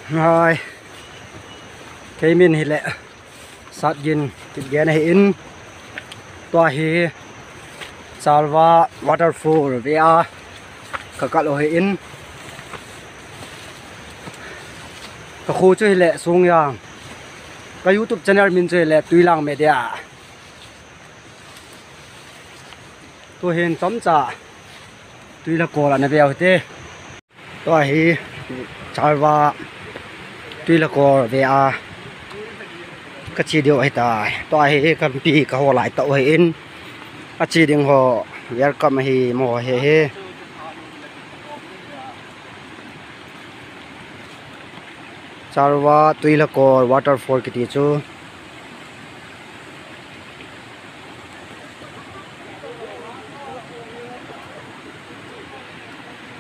rồi cái mình thì lệ sát gin cái ghé này in toa hi salva waterfall via cả lô in cái khu chơi lệ xuống yang cái YouTube channel mình chơi lệ tùy lang media tôi hiện tóm trả tùy là cổ là này béo thế toa hi salva tùy là cổ via cái chi điều hay ta toa hi cầm pi cái hồ lại tàu hay in cái chi điên hồ welcome hi mò he Salva tui la ko waterfall kiti chu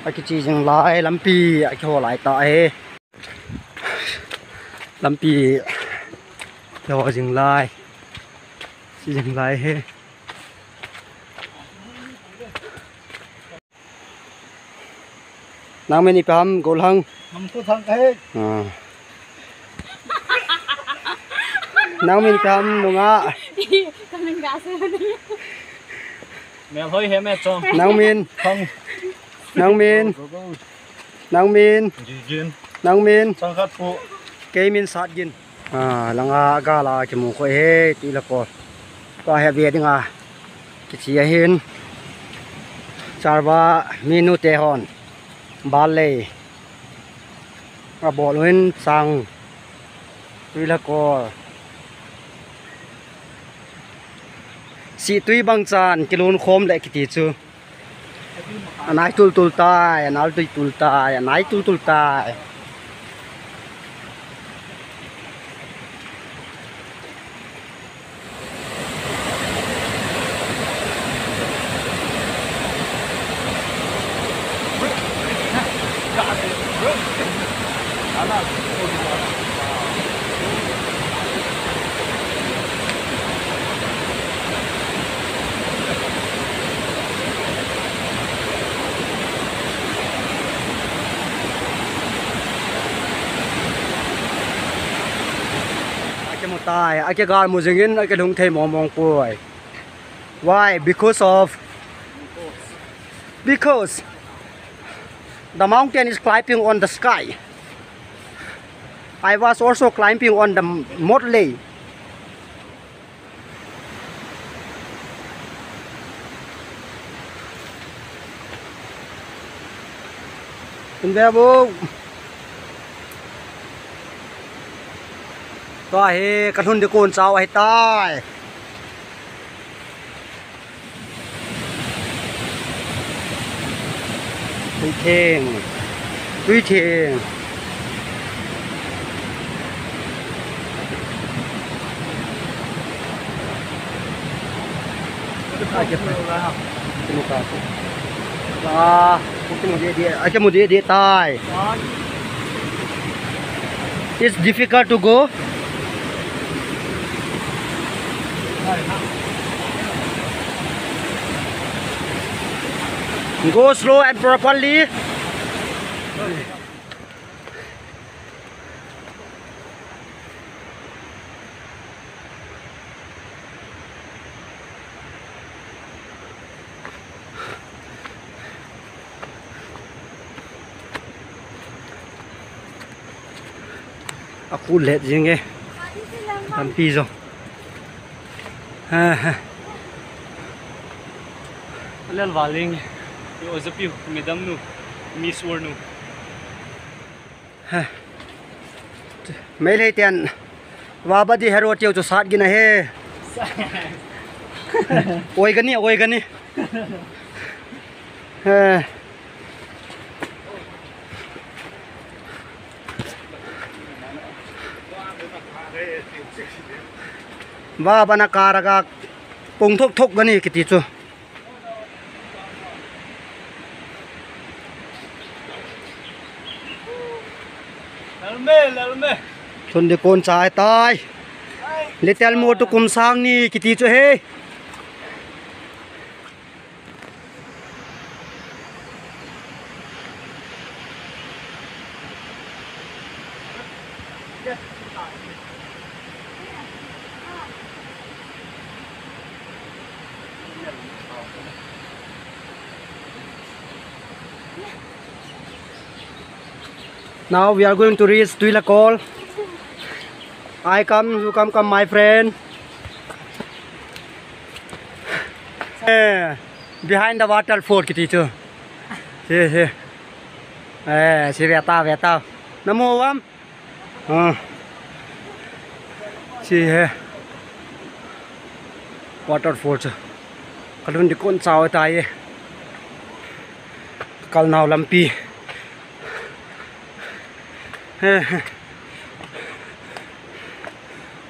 cái chi jing lai lampi ai ko lai ta he lampi ko jing lai chi jing lai he nang meni pam gol hang हम तो thằng cái nang min pam lunga Kaming gasa mẹ hơi hết mẹ chồng nang min không nang min nang min duyên nang min sang khát phụ cái min sát gin langa gala cái mũ khoi he tí là ko to he về đi nga cái chi hin sarva minu te hon ballet bỏ lên sang tuy là có sĩ tuy bằng tràn cái lôn khom lại cái tí chứ anh ấy tul tai anh ấy tul tai anh ấy tul tai tai ai cái gal muzingin ai cái lung thei mong pui why because the mountain is climbing on the sky. I was also climbing on the motley.คุณแม่บุกตัวเฮกระทุนตะโกนเจ้าไอ้ใต้ตุ้ยเทงตุ้ยเทงaja muka lah mungkin mau dia aja mau dia tai it's difficult to go slow and properly aku lihat je tampi zo lên valing yo zapiu medam nu miss war nu mấy lấy tiền và bắt đi hero tiêu cho sát gina he oi gani và bana karaga pung thok gani kiti chu lalme thun de kon chai tai letel mo tu kum sang ni kiti chu he Now we are going to reach Tuilakol. You come, my friend. Behind the waterfall, teacher. See. See, Veta. Namo vam. See here. Waterfall. Kalun di kon sao tayo. Kalnaw lampi.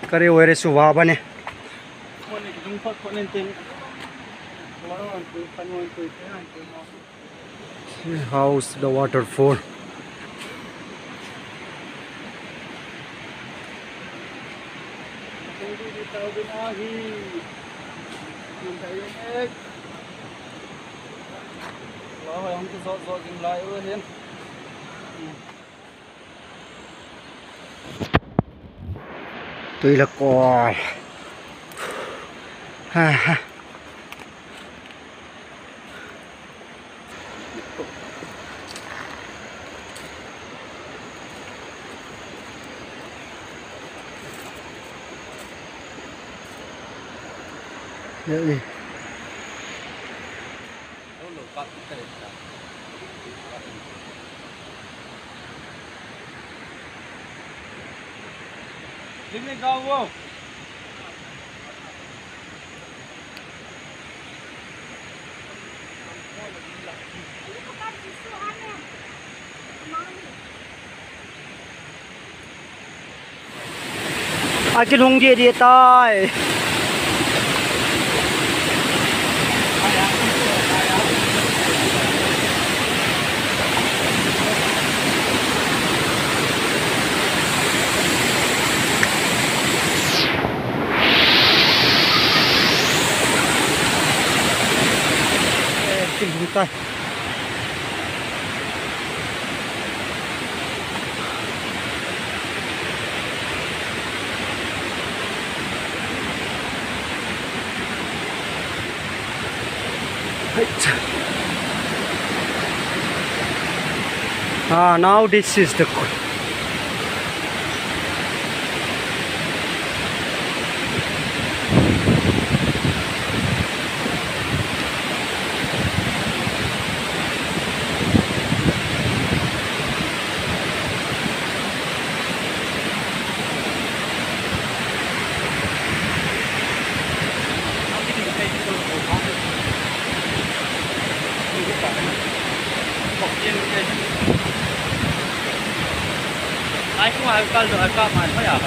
Kari were suwa ne. How's the waterfall? Tuilakol. Really? Sini kau. Akin hong dia tay. Tay. Now this is the Ai cũng ai cao rồi ai cao mà thôi à.